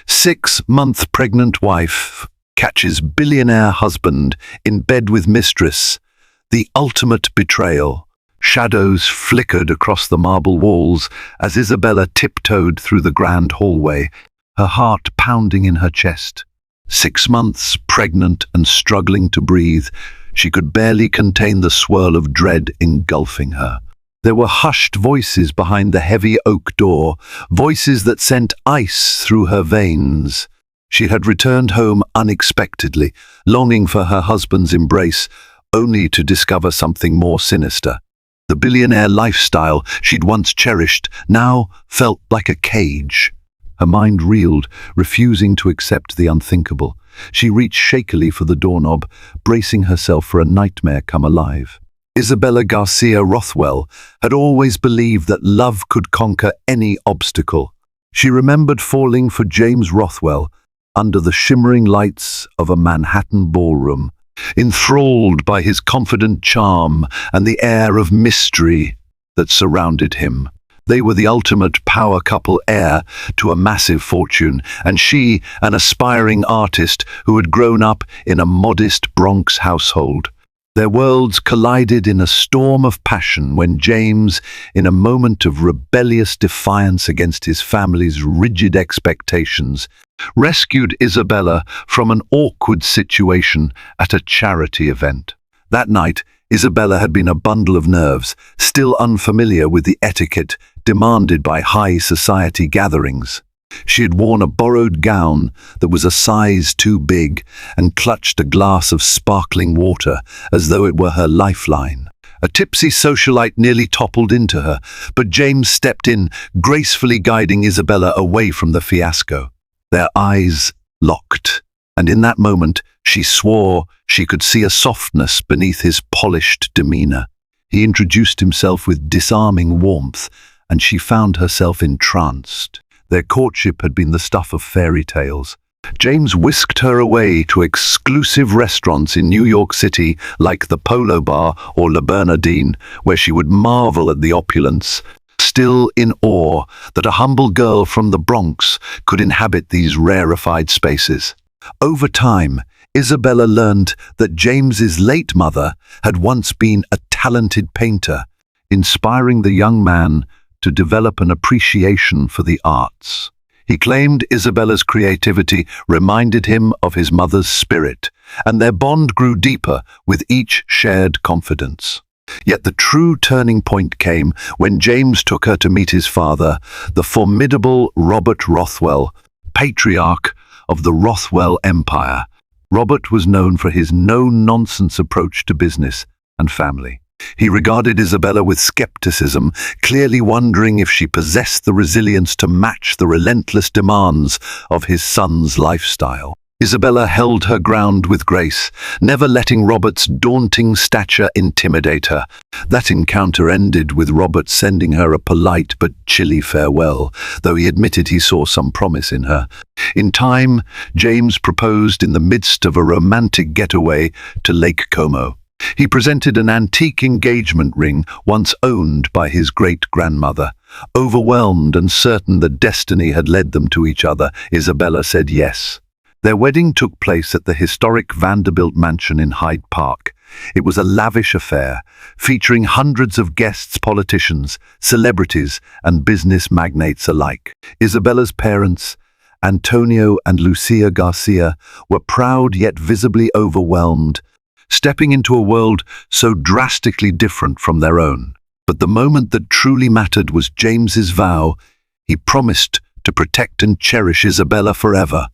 6-month pregnant wife catches billionaire husband in bed with mistress. The ultimate betrayal. Shadows flickered across the marble walls as Isabella tiptoed through the grand hallway, her heart pounding in her chest. 6 months pregnant and struggling to breathe, she could barely contain the swirl of dread engulfing her. There were hushed voices behind the heavy oak door, voices that sent ice through her veins. She had returned home unexpectedly, longing for her husband's embrace, only to discover something more sinister. The billionaire lifestyle she'd once cherished now felt like a cage. Her mind reeled, refusing to accept the unthinkable. She reached shakily for the doorknob, bracing herself for a nightmare come alive. Isabella Garcia Rothwell had always believed that love could conquer any obstacle. She remembered falling for James Rothwell under the shimmering lights of a Manhattan ballroom, enthralled by his confident charm and the air of mystery that surrounded him. They were the ultimate power couple, heir to a massive fortune, and she, an aspiring artist who had grown up in a modest Bronx household. Their worlds collided in a storm of passion when James, in a moment of rebellious defiance against his family's rigid expectations, rescued Isabella from an awkward situation at a charity event. That night, Isabella had been a bundle of nerves, still unfamiliar with the etiquette demanded by high society gatherings. She had worn a borrowed gown that was a size too big and clutched a glass of sparkling water as though it were her lifeline. A tipsy socialite nearly toppled into her, but James stepped in, gracefully guiding Isabella away from the fiasco. Their eyes locked, and in that moment she swore she could see a softness beneath his polished demeanor. He introduced himself with disarming warmth, and she found herself entranced. Their courtship had been the stuff of fairy tales. James whisked her away to exclusive restaurants in New York City like the Polo Bar or Le Bernardine, where she would marvel at the opulence, still in awe that a humble girl from the Bronx could inhabit these rarefied spaces. Over time, Isabella learned that James's late mother had once been a talented painter, inspiring the young man to develop an appreciation for the arts. He claimed Isabella's creativity reminded him of his mother's spirit, and their bond grew deeper with each shared confidence. Yet the true turning point came when James took her to meet his father, the formidable Robert Rothwell, patriarch of the Rothwell Empire. Robert was known for his no-nonsense approach to business and family. He regarded Isabella with skepticism, clearly wondering if she possessed the resilience to match the relentless demands of his son's lifestyle. Isabella held her ground with grace, never letting Robert's daunting stature intimidate her. That encounter ended with Robert sending her a polite but chilly farewell, though he admitted he saw some promise in her. In time, James proposed in the midst of a romantic getaway to Lake Como. He presented an antique engagement ring once owned by his great-grandmother. Overwhelmed and certain that destiny had led them to each other, Isabella said yes. Their wedding took place at the historic Vanderbilt mansion in Hyde Park. It was a lavish affair, featuring hundreds of guests, politicians, celebrities, and business magnates alike. Isabella's parents, Antonio and Lucia Garcia, were proud yet visibly overwhelmed, stepping into a world so drastically different from their own. But the moment that truly mattered was James's vow. He promised to protect and cherish Isabella forever.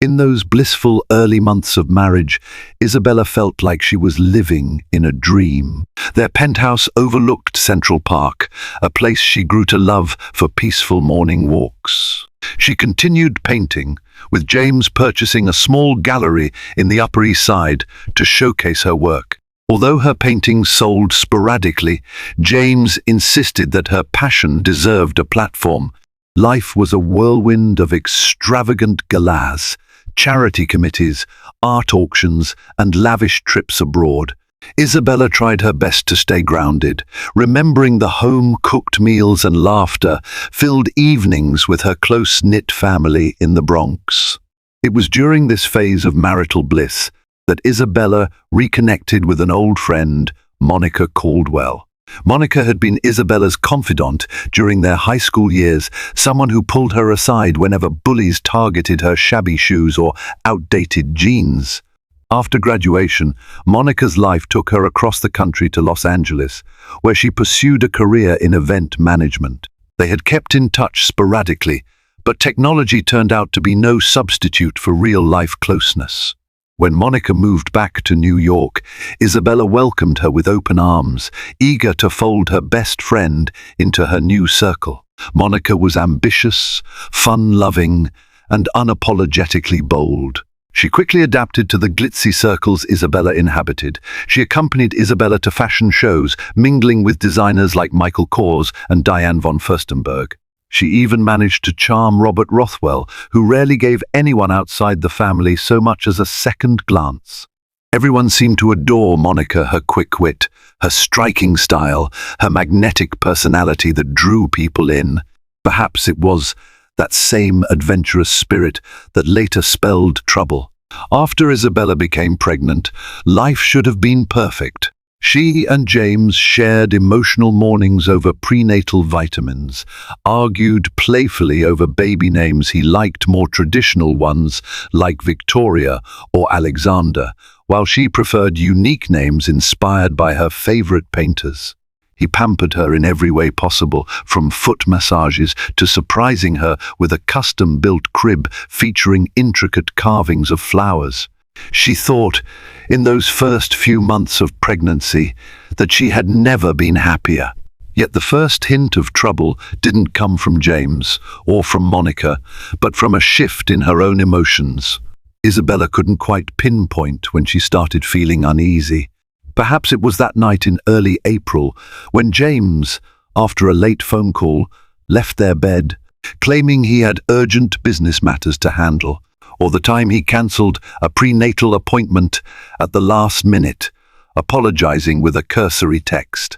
In those blissful early months of marriage, Isabella felt like she was living in a dream. Their penthouse overlooked Central Park, a place she grew to love for peaceful morning walks. She continued painting, with James purchasing a small gallery in the Upper East Side to showcase her work. Although her paintings sold sporadically, James insisted that her passion deserved a platform. Life was a whirlwind of extravagant galas, charity committees, art auctions, and lavish trips abroad. Isabella tried her best to stay grounded, remembering the home-cooked meals and laughter-filled evenings with her close-knit family in the Bronx. It was during this phase of marital bliss that Isabella reconnected with an old friend, Monica Caldwell. Monica had been Isabella's confidant during their high school years, someone who pulled her aside whenever bullies targeted her shabby shoes or outdated jeans. After graduation, Monica's life took her across the country to Los Angeles, where she pursued a career in event management. They had kept in touch sporadically, but technology turned out to be no substitute for real-life closeness. When Monica moved back to New York, Isabella welcomed her with open arms, eager to fold her best friend into her new circle. Monica was ambitious, fun-loving, and unapologetically bold. She quickly adapted to the glitzy circles Isabella inhabited. She accompanied Isabella to fashion shows, mingling with designers like Michael Kors and Diane von Furstenberg. She even managed to charm Robert Rothwell, who rarely gave anyone outside the family so much as a second glance. Everyone seemed to adore Monica, her quick wit, her striking style, her magnetic personality that drew people in. Perhaps it was that same adventurous spirit that later spelled trouble. After Isabella became pregnant, life should have been perfect. She and James shared emotional mornings over prenatal vitamins, argued playfully over baby names he liked more traditional ones like Victoria or Alexander, while she preferred unique names inspired by her favorite painters. He pampered her in every way possible, from foot massages to surprising her with a custom-built crib featuring intricate carvings of flowers. She thought, in those first few months of pregnancy, that she had never been happier. Yet the first hint of trouble didn't come from James or from Monica, but from a shift in her own emotions. Isabella couldn't quite pinpoint when she started feeling uneasy. Perhaps it was that night in early April when James, after a late phone call, left their bed, claiming he had urgent business matters to handle, or the time he cancelled a prenatal appointment at the last minute, apologizing with a cursory text.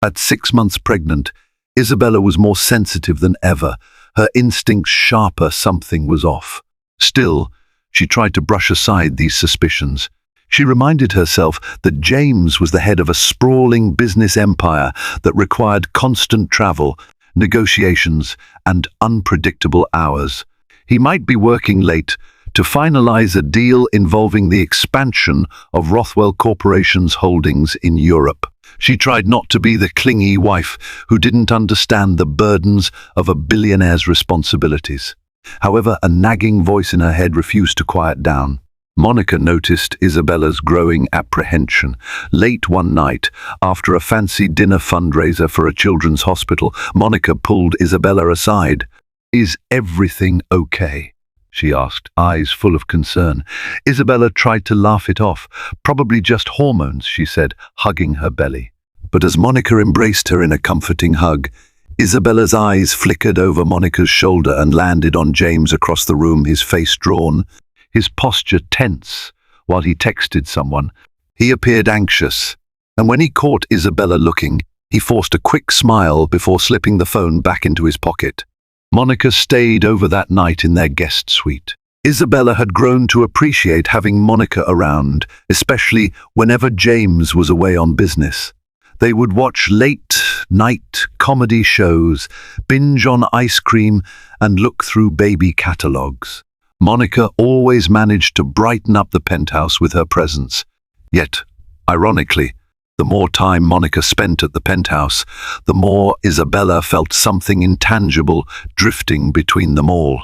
At 6 months pregnant, Isabella was more sensitive than ever, her instincts sharper. Something was off. Still, she tried to brush aside these suspicions. She reminded herself that James was the head of a sprawling business empire that required constant travel, negotiations, and unpredictable hours. He might be working late to finalize a deal involving the expansion of Rothwell Corporation's holdings in Europe. She tried not to be the clingy wife who didn't understand the burdens of a billionaire's responsibilities. However, a nagging voice in her head refused to quiet down. Monica noticed Isabella's growing apprehension. Late one night, after a fancy dinner fundraiser for a children's hospital, Monica pulled Isabella aside. "Is everything okay?" she asked, eyes full of concern. Isabella tried to laugh it off. "Probably just hormones," she said, hugging her belly. But as Monica embraced her in a comforting hug, Isabella's eyes flickered over Monica's shoulder and landed on James across the room, his face drawn, his posture tense, while he texted someone. He appeared anxious, and when he caught Isabella looking, he forced a quick smile before slipping the phone back into his pocket. Monica stayed over that night in their guest suite. Isabella had grown to appreciate having Monica around, especially whenever James was away on business. They would watch late-night comedy shows, binge on ice cream, and look through baby catalogs. Monica always managed to brighten up the penthouse with her presence. Yet, ironically, the more time Monica spent at the penthouse, the more Isabella felt something intangible drifting between them all.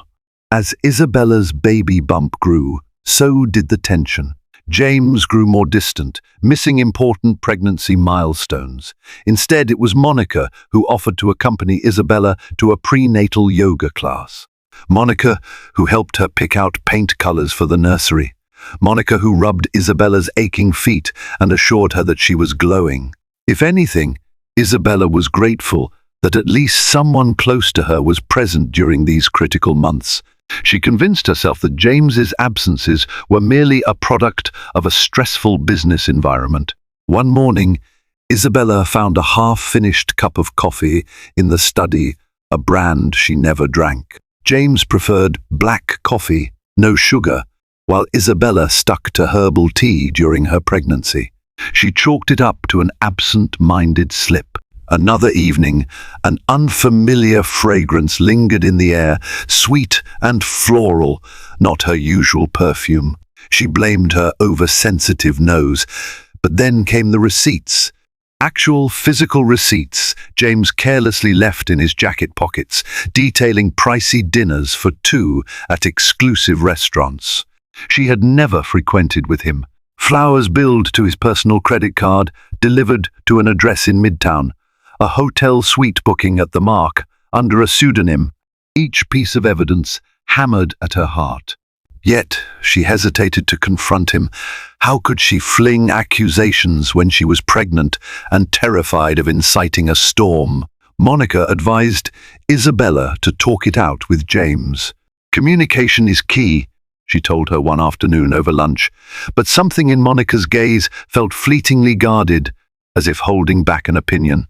As Isabella's baby bump grew, so did the tension. James grew more distant, missing important pregnancy milestones. Instead, it was Monica who offered to accompany Isabella to a prenatal yoga class. Monica who helped her pick out paint colors for the nursery. Monica who rubbed Isabella's aching feet and assured her that she was glowing. If anything, Isabella was grateful that at least someone close to her was present during these critical months. She convinced herself that James's absences were merely a product of a stressful business environment. One morning, Isabella found a half-finished cup of coffee in the study, a brand she never drank. James preferred black coffee, no sugar, while Isabella stuck to herbal tea during her pregnancy. She chalked it up to an absent-minded slip. Another evening, an unfamiliar fragrance lingered in the air, sweet and floral, not her usual perfume. She blamed her oversensitive nose. But then came the receipts. Actual physical receipts James carelessly left in his jacket pockets, detailing pricey dinners for two at exclusive restaurants she had never frequented with him. Flowers billed to his personal credit card, delivered to an address in Midtown, a hotel suite booking at the Mark, under a pseudonym, each piece of evidence hammered at her heart. Yet she hesitated to confront him. How could she fling accusations when she was pregnant and terrified of inciting a storm? Monica advised Isabella to talk it out with James. Communication is key, she told her one afternoon over lunch, but something in Monica's gaze felt fleetingly guarded, as if holding back an opinion.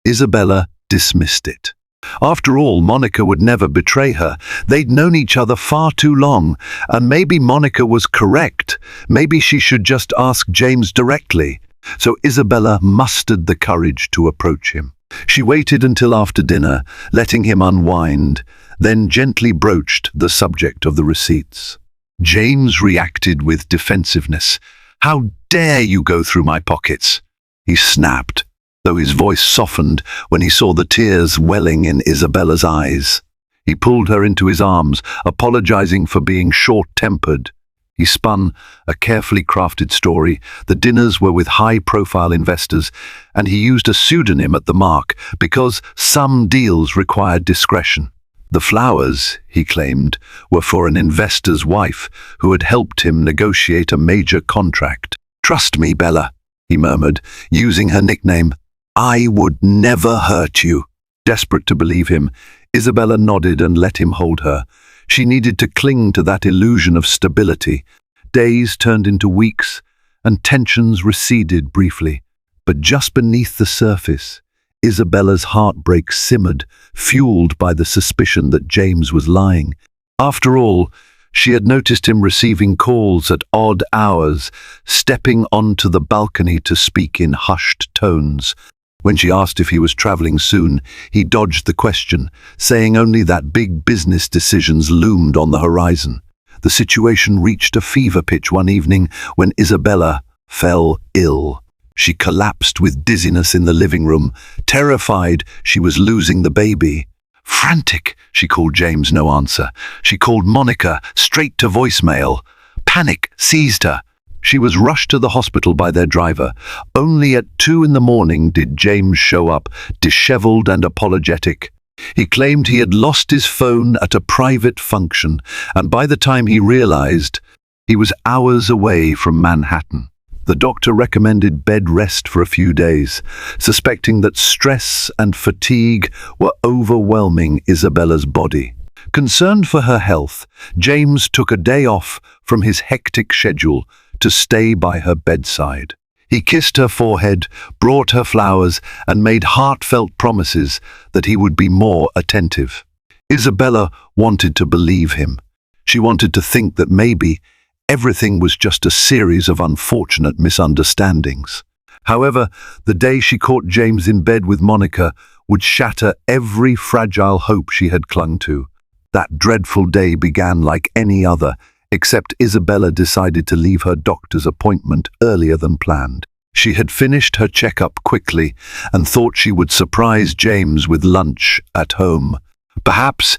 Isabella dismissed it. After all, Monica would never betray her. They'd known each other far too long, and maybe Monica was correct. Maybe she should just ask James directly. So Isabella mustered the courage to approach him. She waited until after dinner, letting him unwind, then gently broached the subject of the receipts. James reacted with defensiveness. "How dare you go through my pockets?" he snapped, though his voice softened when he saw the tears welling in Isabella's eyes. He pulled her into his arms, apologizing for being short-tempered. He spun a carefully crafted story. The dinners were with high-profile investors, and he used a pseudonym at the Mark because some deals required discretion. The flowers, he claimed, were for an investor's wife who had helped him negotiate a major contract. "Trust me, Bella," he murmured, using her nickname. "I would never hurt you." Desperate to believe him, Isabella nodded and let him hold her. She needed to cling to that illusion of stability. Days turned into weeks, and tensions receded briefly. But just beneath the surface, Isabella's heartbreak simmered, fueled by the suspicion that James was lying. After all, she had noticed him receiving calls at odd hours, stepping onto the balcony to speak in hushed tones. When she asked if he was traveling soon, he dodged the question, saying only that big business decisions loomed on the horizon. The situation reached a fever pitch one evening when Isabella fell ill. She collapsed with dizziness in the living room, terrified she was losing the baby. Frantic, she called James, no answer. She called Monica, straight to voicemail. Panic seized her. She was rushed to the hospital by their driver. Only at 2 a.m. did James show up, disheveled and apologetic. He claimed he had lost his phone at a private function, and by the time he realized, he was hours away from Manhattan. The doctor recommended bed rest for a few days, suspecting that stress and fatigue were overwhelming Isabella's body. Concerned for her health, James took a day off from his hectic schedule to stay by her bedside. He kissed her forehead, brought her flowers, and made heartfelt promises that he would be more attentive. Isabella wanted to believe him. She wanted to think that maybe everything was just a series of unfortunate misunderstandings. However, the day she caught James in bed with Monica would shatter every fragile hope she had clung to. That dreadful day began like any other, except Isabella decided to leave her doctor's appointment earlier than planned. She had finished her checkup quickly and thought she would surprise James with lunch at home. Perhaps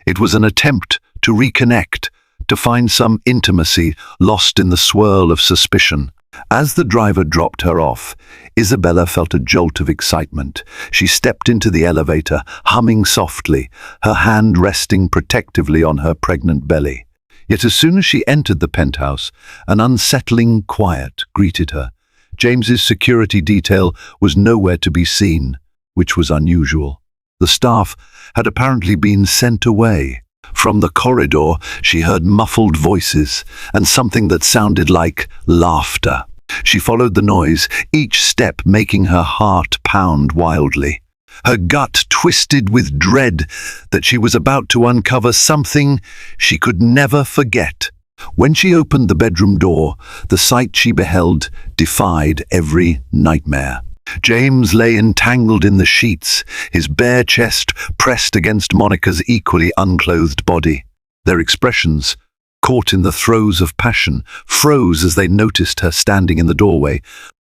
it was an attempt to reconnect, to find some intimacy lost in the swirl of suspicion. As the driver dropped her off, Isabella felt a jolt of excitement. She stepped into the elevator, humming softly, her hand resting protectively on her pregnant belly. Yet as soon as she entered the penthouse, an unsettling quiet greeted her. James's security detail was nowhere to be seen, which was unusual. The staff had apparently been sent away. From the corridor, she heard muffled voices and something that sounded like laughter. She followed the noise, each step making her heart pound wildly. Her gut twisted with dread that she was about to uncover something she could never forget. When she opened the bedroom door, the sight she beheld defied every nightmare. James lay entangled in the sheets, his bare chest pressed against Monica's equally unclothed body. Their expressions, caught in the throes of passion, froze as they noticed her standing in the doorway,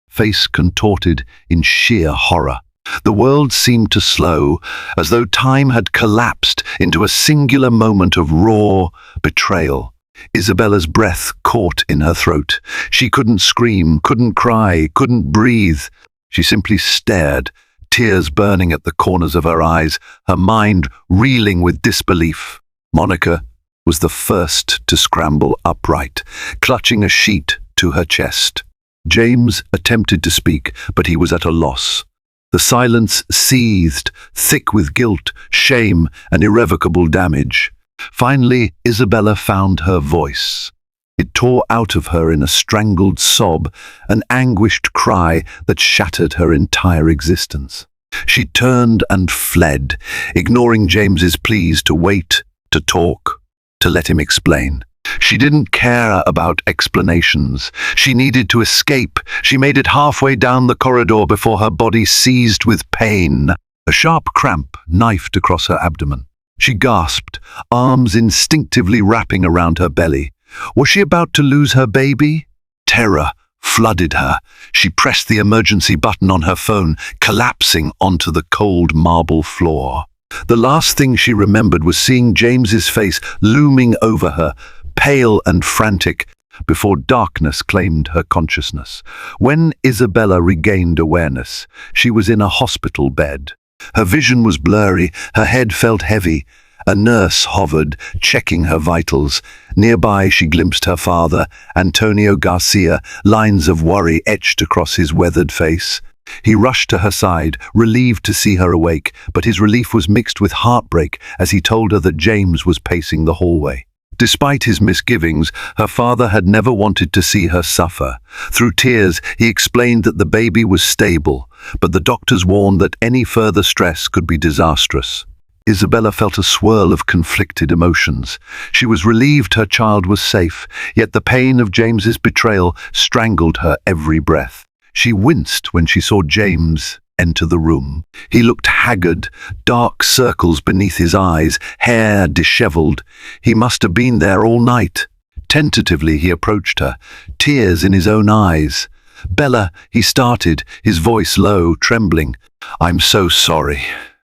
face contorted in sheer horror. The world seemed to slow, as though time had collapsed into a singular moment of raw betrayal. Isabella's breath caught in her throat. She couldn't scream, couldn't cry, couldn't breathe. She simply stared, tears burning at the corners of her eyes, her mind reeling with disbelief. Monica was the first to scramble upright, clutching a sheet to her chest. James attempted to speak, but he was at a loss. The silence seethed, thick with guilt, shame, and irrevocable damage. Finally, Isabella found her voice. It tore out of her in a strangled sob, an anguished cry that shattered her entire existence. She turned and fled, ignoring James's pleas to wait, to talk, to let him explain. She didn't care about explanations. She needed to escape. She made it halfway down the corridor before her body seized with pain. A sharp cramp knifed across her abdomen. She gasped, arms instinctively wrapping around her belly. Was she about to lose her baby? Terror flooded her. She pressed the emergency button on her phone, collapsing onto the cold marble floor. The last thing she remembered was seeing James's face looming over her, pale and frantic, before darkness claimed her consciousness. When Isabella regained awareness, she was in a hospital bed. Her vision was blurry, her head felt heavy. A nurse hovered, checking her vitals. Nearby she glimpsed her father, Antonio Garcia, lines of worry etched across his weathered face. He rushed to her side, relieved to see her awake, but his relief was mixed with heartbreak as he told her that James was pacing the hallway. Despite his misgivings, her father had never wanted to see her suffer. Through tears, he explained that the baby was stable, but the doctors warned that any further stress could be disastrous. Isabella felt a swirl of conflicted emotions. She was relieved her child was safe, yet the pain of James's betrayal strangled her every breath. She winced when she saw James enter the room. He looked haggard, dark circles beneath his eyes, hair disheveled. He must have been there all night. Tentatively he approached her, tears in his own eyes. "Bella," he started, his voice low, trembling. "I'm so sorry."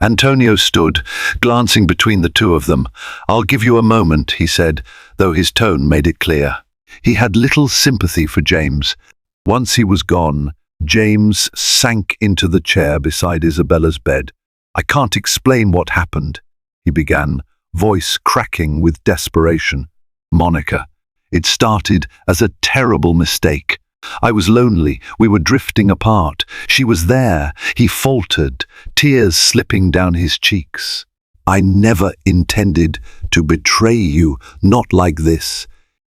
Antonio stood, glancing between the two of them. "I'll give you a moment," he said, though his tone made it clear. He had little sympathy for James. Once he was gone, James sank into the chair beside Isabella's bed. "I can't explain what happened," he began, voice cracking with desperation. "Monica, it started as a terrible mistake. I was lonely, we were drifting apart. She was there," he faltered, tears slipping down his cheeks. "I never intended to betray you, not like this."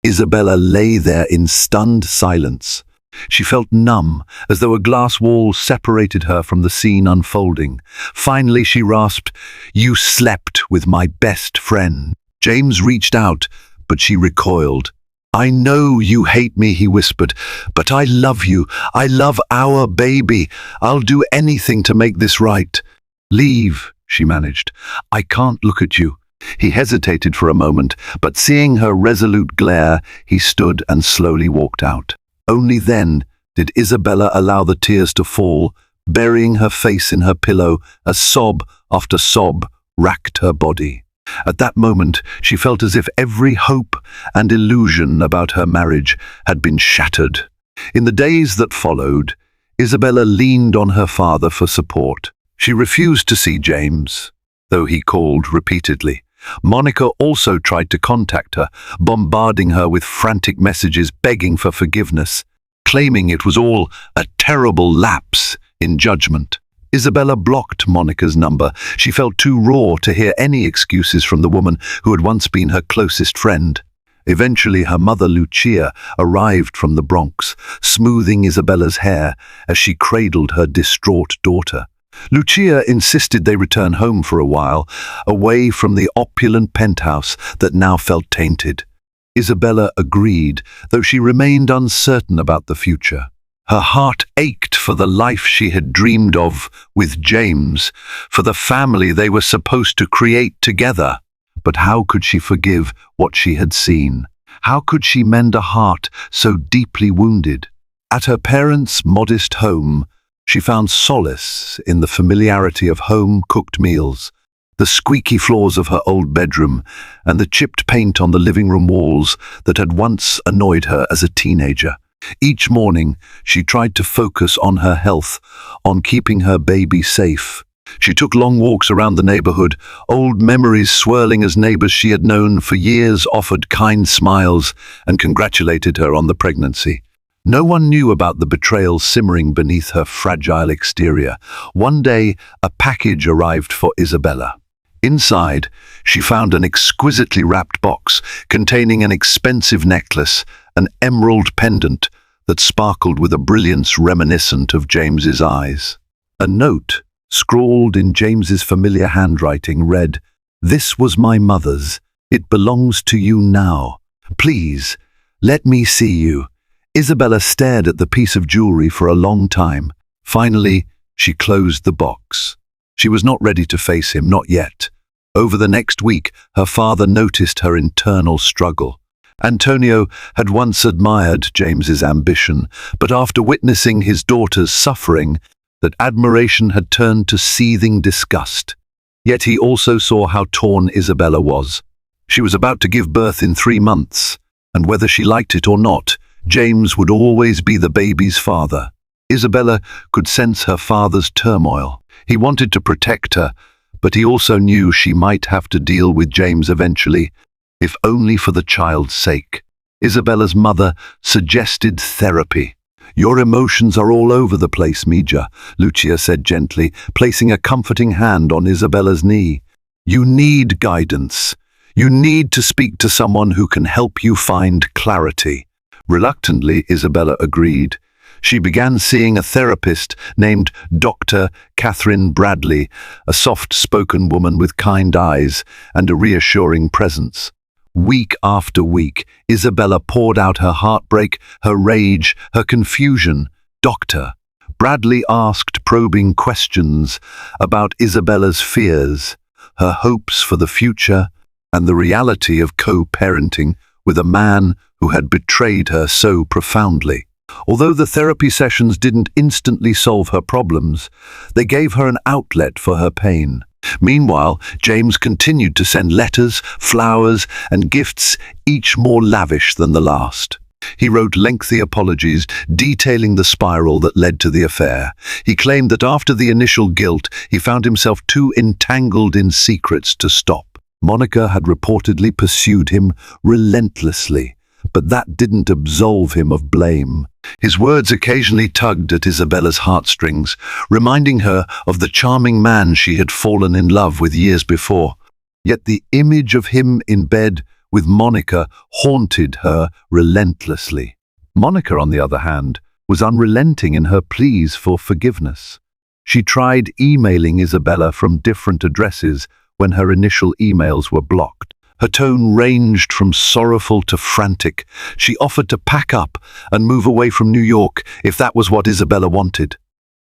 Isabella lay there in stunned silence. She felt numb, as though a glass wall separated her from the scene unfolding. Finally she rasped, "You slept with my best friend." James reached out, but she recoiled. "I know you hate me," he whispered, "but I love you. I love our baby. I'll do anything to make this right." "Leave," she managed. "I can't look at you." He hesitated for a moment, but seeing her resolute glare, he stood and slowly walked out. Only then did Isabella allow the tears to fall, burying her face in her pillow as sob after sob racked her body. At that moment, she felt as if every hope and illusion about her marriage had been shattered. In the days that followed, Isabella leaned on her father for support. She refused to see James, though he called repeatedly. Monica also tried to contact her, bombarding her with frantic messages begging for forgiveness, claiming it was all a terrible lapse in judgment. Isabella blocked Monica's number. She felt too raw to hear any excuses from the woman who had once been her closest friend. Eventually, her mother, Lucia, arrived from the Bronx, smoothing Isabella's hair as she cradled her distraught daughter. Lucia insisted they return home for a while, away from the opulent penthouse that now felt tainted. Isabella agreed, though she remained uncertain about the future. Her heart ached for the life she had dreamed of with James, for the family they were supposed to create together. But how could she forgive what she had seen? How could she mend a heart so deeply wounded? At her parents' modest home, she found solace in the familiarity of home-cooked meals, the squeaky floors of her old bedroom, and the chipped paint on the living room walls that had once annoyed her as a teenager. Each morning, she tried to focus on her health, on keeping her baby safe. She took long walks around the neighborhood, old memories swirling as neighbors she had known for years offered kind smiles and congratulated her on the pregnancy. No one knew about the betrayal simmering beneath her fragile exterior. One day, a package arrived for Isabella. Inside, she found an exquisitely wrapped box containing an expensive necklace, an emerald pendant that sparkled with a brilliance reminiscent of James's eyes. A note, scrawled in James's familiar handwriting, read, "This was my mother's. It belongs to you now. Please, let me see you." Isabella stared at the piece of jewelry for a long time. Finally, she closed the box. She was not ready to face him, not yet. Over the next week, her father noticed her internal struggle. Antonio had once admired James's ambition, but after witnessing his daughter's suffering, that admiration had turned to seething disgust. Yet he also saw how torn Isabella was. She was about to give birth in 3 months, and whether she liked it or not, James would always be the baby's father. Isabella could sense her father's turmoil. He wanted to protect her, but he also knew she might have to deal with James eventually, if only for the child's sake. Isabella's mother suggested therapy. "Your emotions are all over the place, Mija," Lucia said gently, placing a comforting hand on Isabella's knee. "You need guidance. You need to speak to someone who can help you find clarity." Reluctantly, Isabella agreed. She began seeing a therapist named Dr. Catherine Bradley, a soft-spoken woman with kind eyes and a reassuring presence. Week after week, Isabella poured out her heartbreak, her rage, her confusion. Dr. Bradley asked probing questions about Isabella's fears, her hopes for the future, and the reality of co-parenting with a man who had betrayed her so profoundly. Although the therapy sessions didn't instantly solve her problems, they gave her an outlet for her pain. Meanwhile, James continued to send letters, flowers, and gifts, each more lavish than the last. He wrote lengthy apologies, detailing the spiral that led to the affair. He claimed that after the initial guilt, he found himself too entangled in secrets to stop. Monica had reportedly pursued him relentlessly, but that didn't absolve him of blame. His words occasionally tugged at Isabella's heartstrings, reminding her of the charming man she had fallen in love with years before. Yet the image of him in bed with Monica haunted her relentlessly. Monica, on the other hand, was unrelenting in her pleas for forgiveness. She tried emailing Isabella from different addresses when her initial emails were blocked. Her tone ranged from sorrowful to frantic. She offered to pack up and move away from New York if that was what Isabella wanted.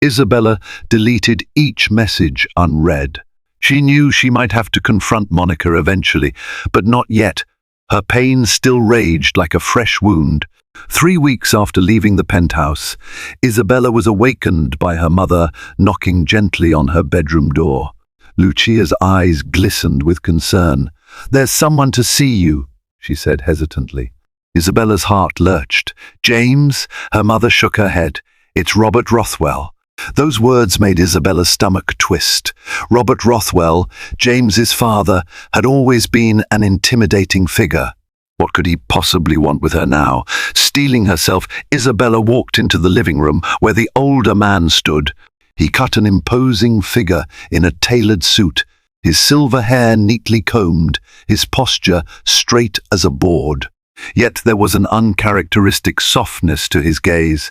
Isabella deleted each message unread. She knew she might have to confront Monica eventually, but not yet. Her pain still raged like a fresh wound. 3 weeks after leaving the penthouse, Isabella was awakened by her mother knocking gently on her bedroom door. Lucia's eyes glistened with concern. "There's someone to see you," she said hesitantly. Isabella's heart lurched. "James?" Her mother shook her head. "It's Robert Rothwell." Those words made Isabella's stomach twist. Robert Rothwell, James's father, had always been an intimidating figure. What could he possibly want with her now? Steeling herself, Isabella walked into the living room where the older man stood. He cut an imposing figure in a tailored suit, his silver hair neatly combed, his posture straight as a board. Yet there was an uncharacteristic softness to his gaze.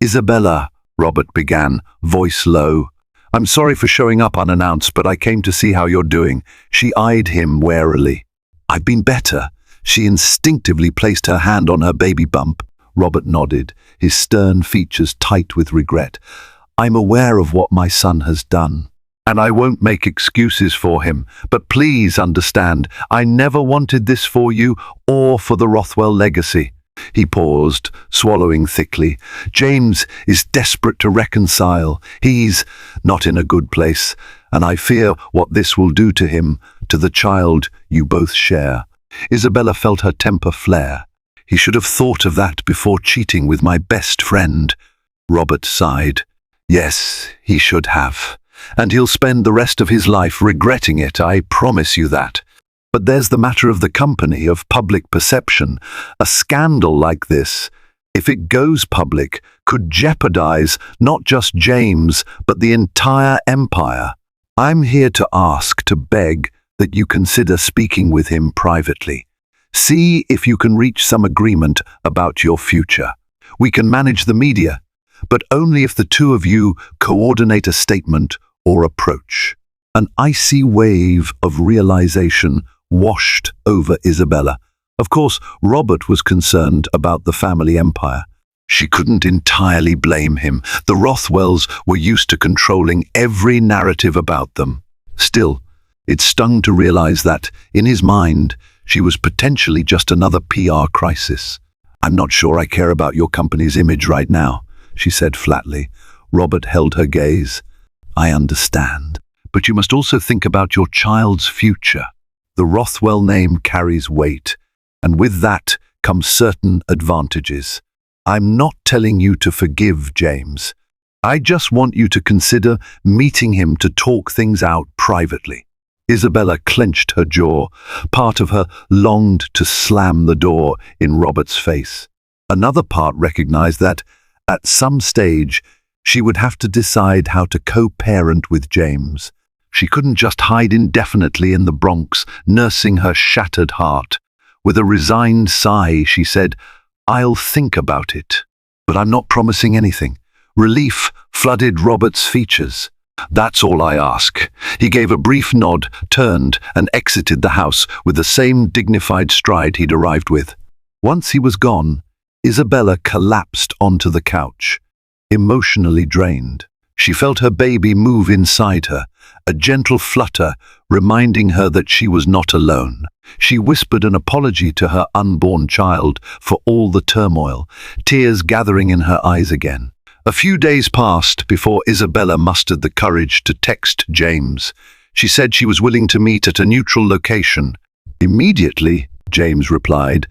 "Isabella," Robert began, voice low. "I'm sorry for showing up unannounced, but I came to see how you're doing." She eyed him warily. "I've been better." She instinctively placed her hand on her baby bump. Robert nodded, his stern features tight with regret. "I'm aware of what my son has done, and I won't make excuses for him, but please understand, I never wanted this for you or for the Rothwell legacy." He paused, swallowing thickly. "James is desperate to reconcile. He's not in a good place, and I fear what this will do to him, to the child you both share." Isabella felt her temper flare. "He should have thought of that before cheating with my best friend." Robert sighed. "Yes, he should have. And he'll spend the rest of his life regretting it, I promise you that. But there's the matter of the company, of public perception. A scandal like this, if it goes public, could jeopardize not just James, but the entire empire. I'm here to ask, to beg, that you consider speaking with him privately. See if you can reach some agreement about your future. We can manage the media, but only if the two of you coordinate a statement or approach." An icy wave of realization washed over Isabella. Of course, Robert was concerned about the family empire. She couldn't entirely blame him. The Rothwells were used to controlling every narrative about them. Still, it stung to realize that, in his mind, she was potentially just another PR crisis. "I'm not sure I care about your company's image right now," she said flatly. Robert held her gaze. "I understand, but you must also think about your child's future. The Rothwell name carries weight, and with that come certain advantages. I'm not telling you to forgive James. I just want you to consider meeting him to talk things out privately." Isabella clenched her jaw. Part of her longed to slam the door in Robert's face. Another part recognized that, at some stage, she would have to decide how to co-parent with James. She couldn't just hide indefinitely in the Bronx, nursing her shattered heart. With a resigned sigh, she said, "I'll think about it, but I'm not promising anything." Relief flooded Robert's features. "That's all I ask." He gave a brief nod, turned, and exited the house with the same dignified stride he'd arrived with. Once he was gone, Isabella collapsed onto the couch, emotionally drained. She felt her baby move inside her, a gentle flutter reminding her that she was not alone. She whispered an apology to her unborn child for all the turmoil, tears gathering in her eyes again. A few days passed before Isabella mustered the courage to text James. She said she was willing to meet at a neutral location. "Immediately," James replied,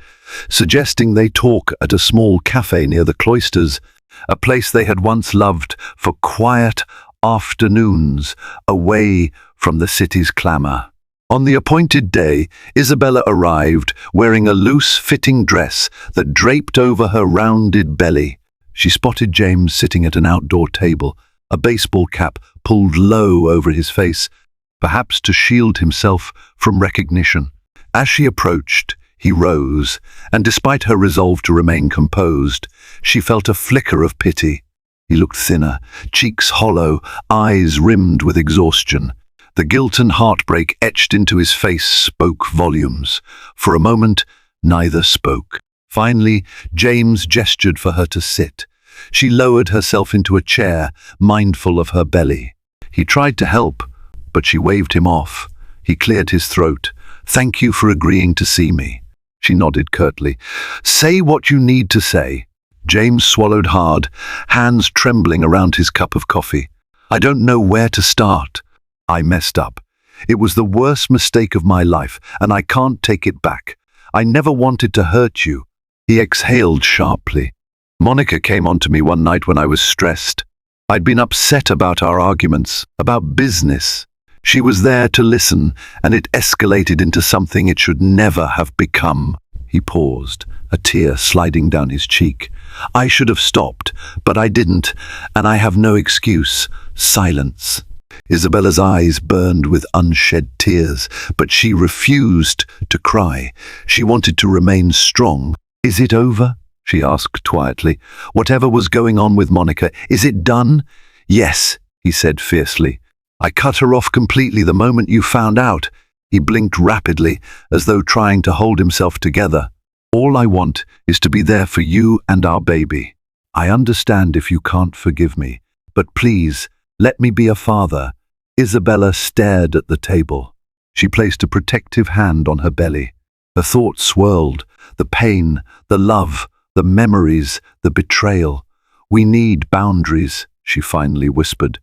suggesting they talk at a small cafe near the cloisters, a place they had once loved for quiet afternoons away from the city's clamor. On the appointed day, Isabella arrived wearing a loose-fitting dress that draped over her rounded belly. She spotted James sitting at an outdoor table, a baseball cap pulled low over his face, perhaps to shield himself from recognition. As she approached, he rose, and despite her resolve to remain composed, she felt a flicker of pity. He looked thinner, cheeks hollow, eyes rimmed with exhaustion. The guilt and heartbreak etched into his face spoke volumes. For a moment, neither spoke. Finally, James gestured for her to sit. She lowered herself into a chair, mindful of her belly. He tried to help, but she waved him off. He cleared his throat. "Thank you for agreeing to see me." She nodded curtly. "Say what you need to say." James swallowed hard, hands trembling around his cup of coffee. "I don't know where to start. I messed up. It was the worst mistake of my life, and I can't take it back. I never wanted to hurt you." He exhaled sharply. "Monica came onto me one night when I was stressed. I'd been upset about our arguments, about business. She was there to listen, and it escalated into something it should never have become." He paused, a tear sliding down his cheek. "I should have stopped, but I didn't, and I have no excuse." Silence. Isabella's eyes burned with unshed tears, but she refused to cry. She wanted to remain strong. "Is it over?" she asked quietly. "Whatever was going on with Monica, is it done?" "Yes," he said fiercely. "I cut her off completely the moment you found out." He blinked rapidly, as though trying to hold himself together. "All I want is to be there for you and our baby. I understand if you can't forgive me, but please, let me be a father." Isabella stared at the table. She placed a protective hand on her belly. Her thoughts swirled. The pain, the love, the memories, the betrayal. "We need boundaries," she finally whispered.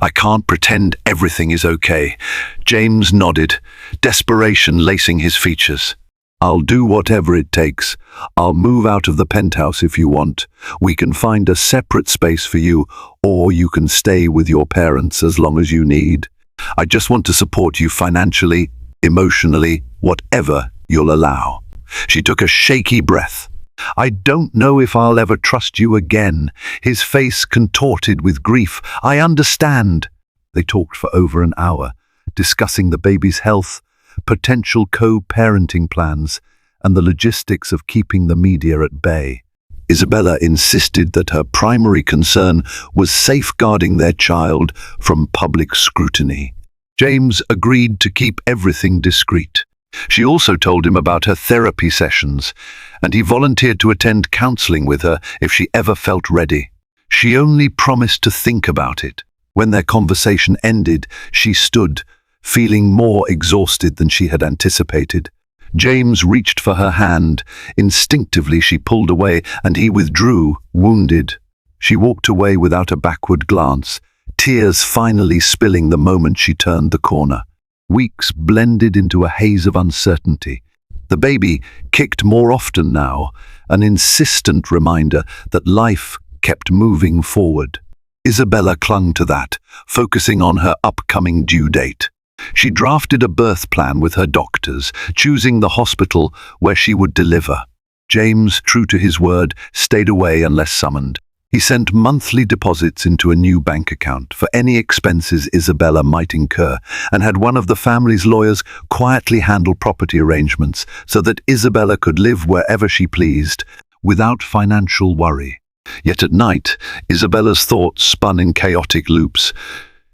"I can't pretend everything is okay." James nodded, desperation lacing his features. "I'll do whatever it takes. I'll move out of the penthouse if you want. We can find a separate space for you, or you can stay with your parents as long as you need. I just want to support you financially, emotionally, whatever you'll allow." She took a shaky breath. "I don't know if I'll ever trust you again." His face contorted with grief. "I understand." They talked for over an hour, discussing the baby's health, potential co-parenting plans, and the logistics of keeping the media at bay. Isabella insisted that her primary concern was safeguarding their child from public scrutiny. James agreed to keep everything discreet. She also told him about her therapy sessions, and he volunteered to attend counseling with her if she ever felt ready. She only promised to think about it. When their conversation ended, she stood, feeling more exhausted than she had anticipated. James reached for her hand. Instinctively she pulled away, and he withdrew, wounded. She walked away without a backward glance, tears finally spilling the moment she turned the corner. Weeks blended into a haze of uncertainty. The baby kicked more often now, an insistent reminder that life kept moving forward. Isabella clung to that, focusing on her upcoming due date. She drafted a birth plan with her doctors, choosing the hospital where she would deliver. James, true to his word, stayed away unless summoned. He sent monthly deposits into a new bank account for any expenses Isabella might incur, and had one of the family's lawyers quietly handle property arrangements so that Isabella could live wherever she pleased, without financial worry. Yet at night, Isabella's thoughts spun in chaotic loops.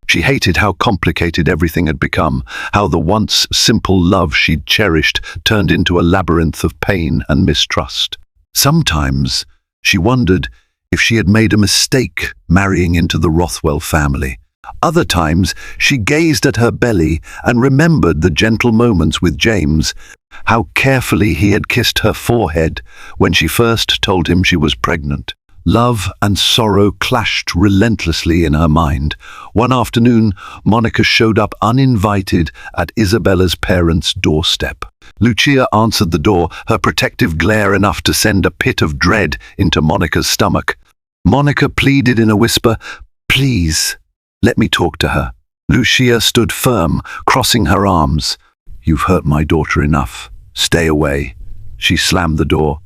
She hated how complicated everything had become, how the once simple love she'd cherished turned into a labyrinth of pain and mistrust. Sometimes she wondered if she had made a mistake marrying into the Rothwell family. Other times she gazed at her belly and remembered the gentle moments with James, how carefully he had kissed her forehead when she first told him she was pregnant. Love and sorrow clashed relentlessly in her mind. One afternoon, Monica showed up uninvited at Isabella's parents' doorstep. Lucia answered the door, her protective glare enough to send a pit of dread into Monica's stomach. Monica pleaded in a whisper, "Please, let me talk to her." Lucia stood firm, crossing her arms. "You've hurt my daughter enough. Stay away." She slammed the door.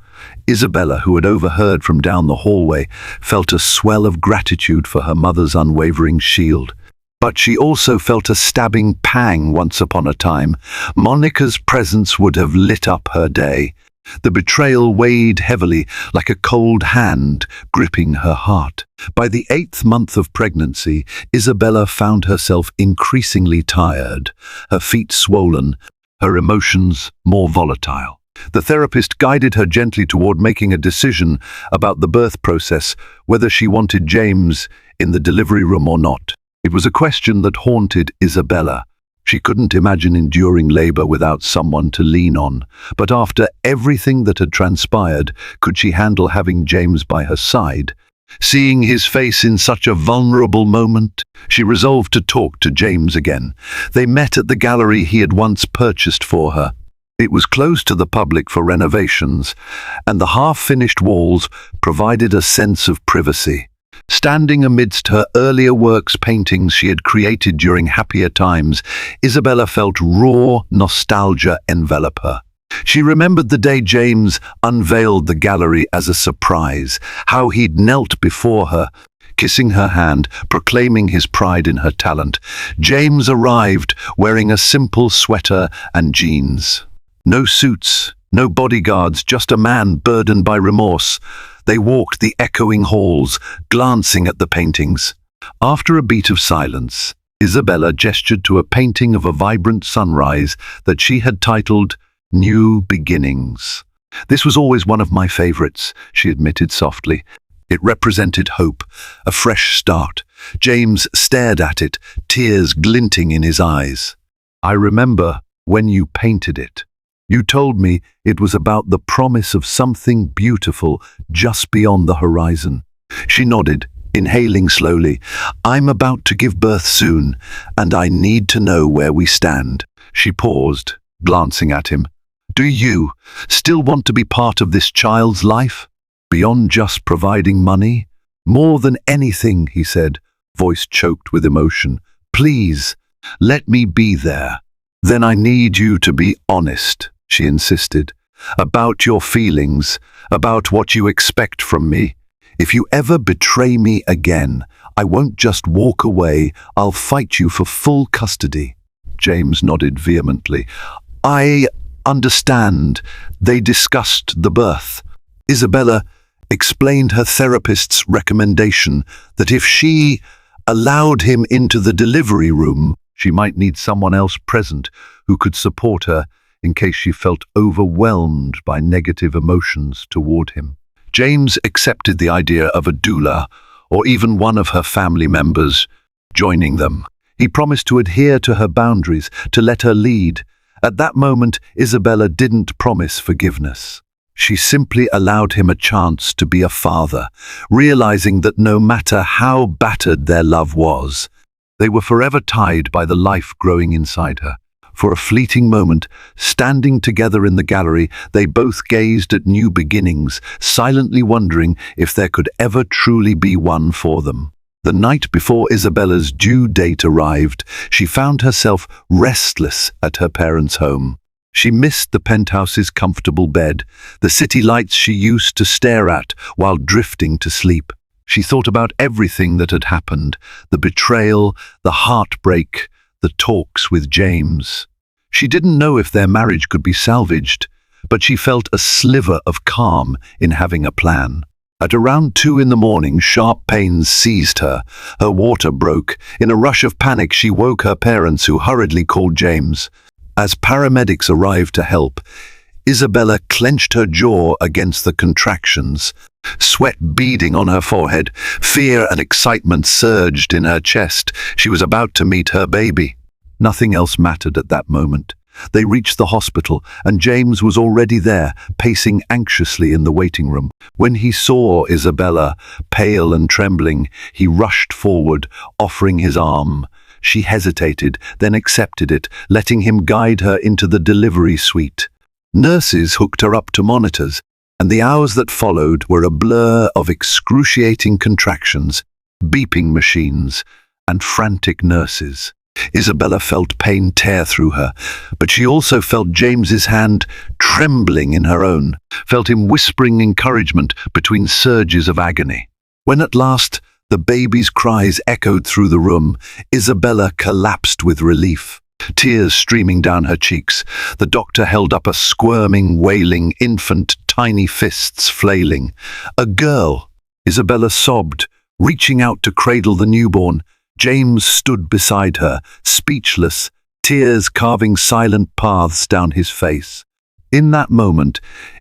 Isabella, who had overheard from down the hallway, felt a swell of gratitude for her mother's unwavering shield. But she also felt a stabbing pang once upon a time. Monica's presence would have lit up her day. The betrayal weighed heavily, like a cold hand gripping her heart. By the 8th month of pregnancy, Isabella found herself increasingly tired, her feet swollen, her emotions more volatile. The therapist guided her gently toward making a decision about the birth process, whether she wanted James in the delivery room or not. It was a question that haunted Isabella. She couldn't imagine enduring labor without someone to lean on, but after everything that had transpired, could she handle having James by her side? Seeing his face in such a vulnerable moment, she resolved to talk to James again. They met at the gallery he had once purchased for her. It was closed to the public for renovations, and the half-finished walls provided a sense of privacy. Standing amidst her earlier works paintings she had created during happier times, Isabella felt raw nostalgia envelop her. She remembered the day James unveiled the gallery as a surprise, how he'd knelt before her, kissing her hand, proclaiming his pride in her talent. James arrived wearing a simple sweater and jeans. No suits, no bodyguards, just a man burdened by remorse. They walked the echoing halls, glancing at the paintings. After a beat of silence, Isabella gestured to a painting of a vibrant sunrise that she had titled New Beginnings. "This was always one of my favorites," she admitted softly. It represented hope, a fresh start. James stared at it, tears glinting in his eyes. "I remember when you painted it. You told me it was about the promise of something beautiful just beyond the horizon." She nodded, inhaling slowly. "I'm about to give birth soon, and I need to know where we stand." She paused, glancing at him. "Do you still want to be part of this child's life? Beyond just providing money?" "More than anything," he said, voice choked with emotion. "Please, let me be there." "Then I need you to be honest," she insisted, "about your feelings, about what you expect from me. If you ever betray me again, I won't just walk away, I'll fight you for full custody." James nodded vehemently. "I understand." They discussed the birth. Isabella explained her therapist's recommendation that if she allowed him into the delivery room, she might need someone else present who could support her in case she felt overwhelmed by negative emotions toward him. James accepted the idea of a doula, or even one of her family members, joining them. He promised to adhere to her boundaries, to let her lead. At that moment, Isabella didn't promise forgiveness. She simply allowed him a chance to be a father, realizing that no matter how battered their love was, they were forever tied by the life growing inside her. For a fleeting moment, standing together in the gallery, they both gazed at new beginnings, silently wondering if there could ever truly be one for them. The night before Isabella's due date arrived, she found herself restless at her parents' home. She missed the penthouse's comfortable bed, the city lights she used to stare at while drifting to sleep. She thought about everything that had happened, the betrayal, the heartbreak, the talks with James. She didn't know if their marriage could be salvaged, but she felt a sliver of calm in having a plan. At around 2 in the morning, sharp pains seized her. Her water broke. In a rush of panic, she woke her parents, who hurriedly called James. As paramedics arrived to help, Isabella clenched her jaw against the contractions, sweat beading on her forehead. Fear and excitement surged in her chest. She was about to meet her baby. Nothing else mattered at that moment. They reached the hospital, and James was already there, pacing anxiously in the waiting room. When he saw Isabella, pale and trembling, he rushed forward, offering his arm. She hesitated, then accepted it, letting him guide her into the delivery suite. Nurses hooked her up to monitors, and the hours that followed were a blur of excruciating contractions, beeping machines, and frantic nurses. Isabella felt pain tear through her, but she also felt James's hand trembling in her own, felt him whispering encouragement between surges of agony. When at last the baby's cries echoed through the room, Isabella collapsed with relief, tears streaming down her cheeks. The doctor held up a squirming, wailing infant, tiny fists flailing. "A girl!" Isabella sobbed, reaching out to cradle the newborn. James stood beside her, speechless, tears carving silent paths down his face. In that moment,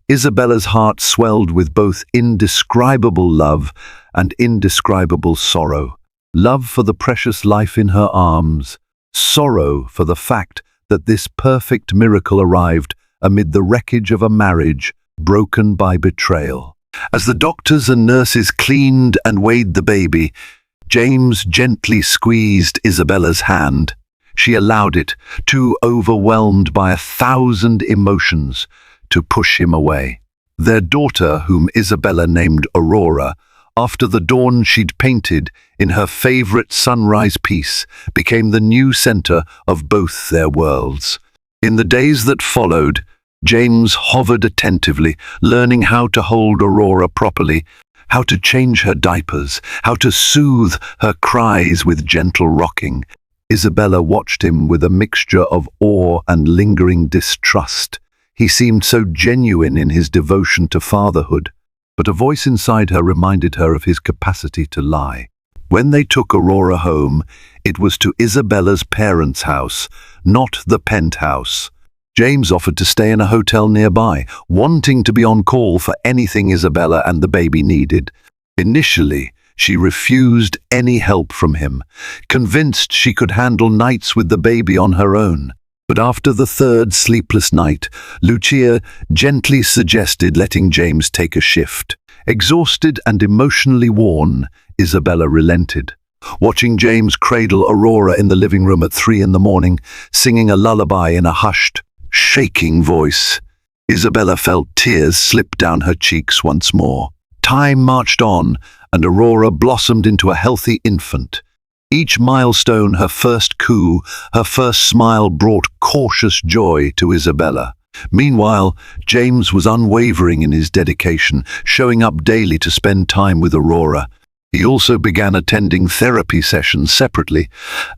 Isabella's heart swelled with both indescribable love and indescribable sorrow. Love for the precious life in her arms, sorrow for the fact that this perfect miracle arrived amid the wreckage of a marriage broken by betrayal. As the doctors and nurses cleaned and weighed the baby, James gently squeezed Isabella's hand. She allowed it, too overwhelmed by 1,000 emotions, to push him away. Their daughter, whom Isabella named Aurora, after the dawn she'd painted in her favorite sunrise piece, became the new center of both their worlds. In the days that followed, James hovered attentively, learning how to hold Aurora properly, how to change her diapers, how to soothe her cries with gentle rocking. Isabella watched him with a mixture of awe and lingering distrust. He seemed so genuine in his devotion to fatherhood, but a voice inside her reminded her of his capacity to lie. When they took Aurora home, it was to Isabella's parents' house, not the penthouse. James offered to stay in a hotel nearby, wanting to be on call for anything Isabella and the baby needed. Initially, she refused any help from him, convinced she could handle nights with the baby on her own. But after the third sleepless night, Lucia gently suggested letting James take a shift. Exhausted and emotionally worn, Isabella relented. Watching James cradle Aurora in the living room at 3 a.m, singing a lullaby in a hushed, shaking voice, Isabella felt tears slip down her cheeks once more. Time marched on, and Aurora blossomed into a healthy infant. Each milestone, her first coo, her first smile, brought cautious joy to Isabella. Meanwhile, James was unwavering in his dedication, showing up daily to spend time with Aurora. He also began attending therapy sessions separately,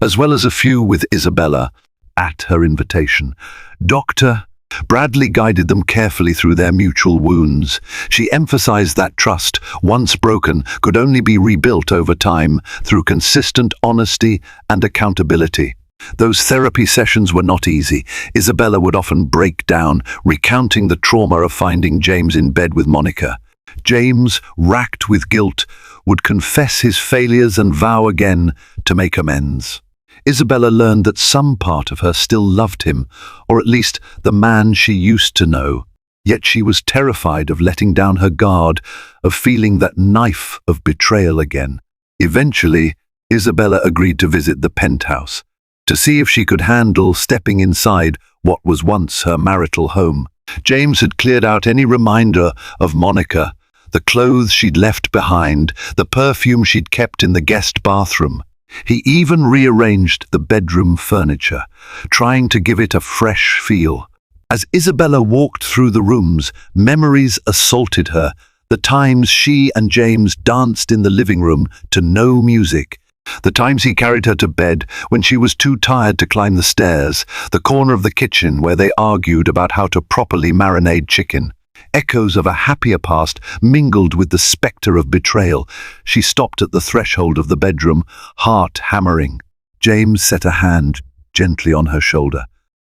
as well as a few with Isabella, at her invitation. Dr. Bradley guided them carefully through their mutual wounds. She emphasized that trust, once broken, could only be rebuilt over time through consistent honesty and accountability. Those therapy sessions were not easy. Isabella would often break down, recounting the trauma of finding James in bed with Monica. James, racked with guilt, would confess his failures and vow again to make amends. Isabella learned that some part of her still loved him, or at least the man she used to know. Yet she was terrified of letting down her guard, of feeling that knife of betrayal again. Eventually, Isabella agreed to visit the penthouse, to see if she could handle stepping inside what was once her marital home. James had cleared out any reminder of Monica, the clothes she'd left behind, the perfume she'd kept in the guest bathroom. He even rearranged the bedroom furniture, trying to give it a fresh feel. As Isabella walked through the rooms, memories assaulted her, the times she and James danced in the living room to no music, the times he carried her to bed when she was too tired to climb the stairs, the corner of the kitchen where they argued about how to properly marinate chicken. Echoes of a happier past mingled with the spectre of betrayal. She stopped at the threshold of the bedroom, heart hammering. James set a hand gently on her shoulder.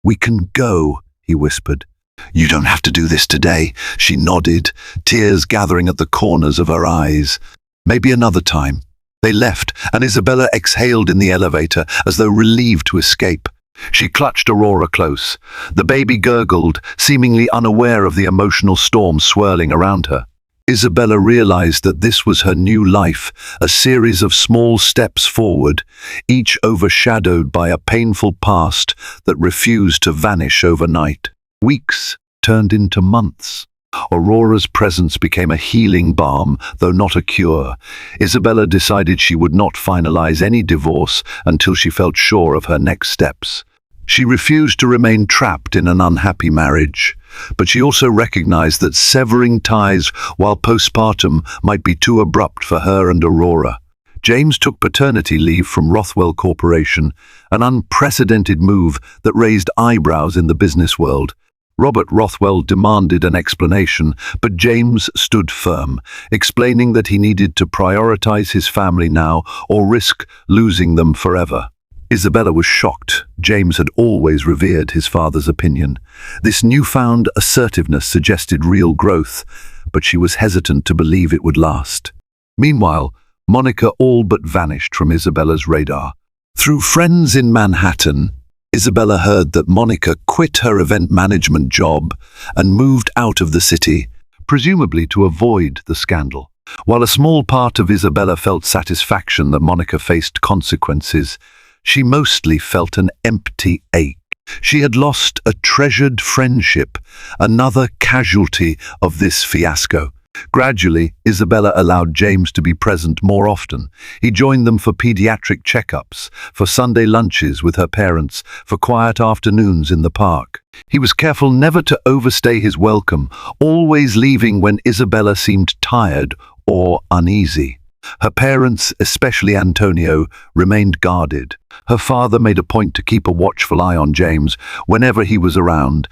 "We can go," he whispered. "You don't have to do this today," she nodded, tears gathering at the corners of her eyes. "Maybe another time." They left, and Isabella exhaled in the elevator as though relieved to escape. She clutched Aurora close. The baby gurgled, seemingly unaware of the emotional storm swirling around her. Isabella realized that this was her new life, a series of small steps forward, each overshadowed by a painful past that refused to vanish overnight. Weeks turned into months. Aurora's presence became a healing balm, though not a cure. Isabella decided she would not finalize any divorce until she felt sure of her next steps. She refused to remain trapped in an unhappy marriage, but she also recognized that severing ties while postpartum might be too abrupt for her and Aurora. James took paternity leave from Rothwell Corporation, an unprecedented move that raised eyebrows in the business world. Robert Rothwell demanded an explanation, but James stood firm, explaining that he needed to prioritize his family now or risk losing them forever. Isabella was shocked. James had always revered his father's opinion. This newfound assertiveness suggested real growth, but she was hesitant to believe it would last. Meanwhile, Monica all but vanished from Isabella's radar. Through friends in Manhattan, Isabella heard that Monica quit her event management job and moved out of the city, presumably to avoid the scandal. While a small part of Isabella felt satisfaction that Monica faced consequences, she mostly felt an empty ache. She had lost a treasured friendship, another casualty of this fiasco. Gradually, Isabella allowed James to be present more often. He joined them for pediatric checkups, for Sunday lunches with her parents, for quiet afternoons in the park. He was careful never to overstay his welcome, always leaving when Isabella seemed tired or uneasy. Her parents, especially Antonio, remained guarded. Her father made a point to keep a watchful eye on James whenever he was around,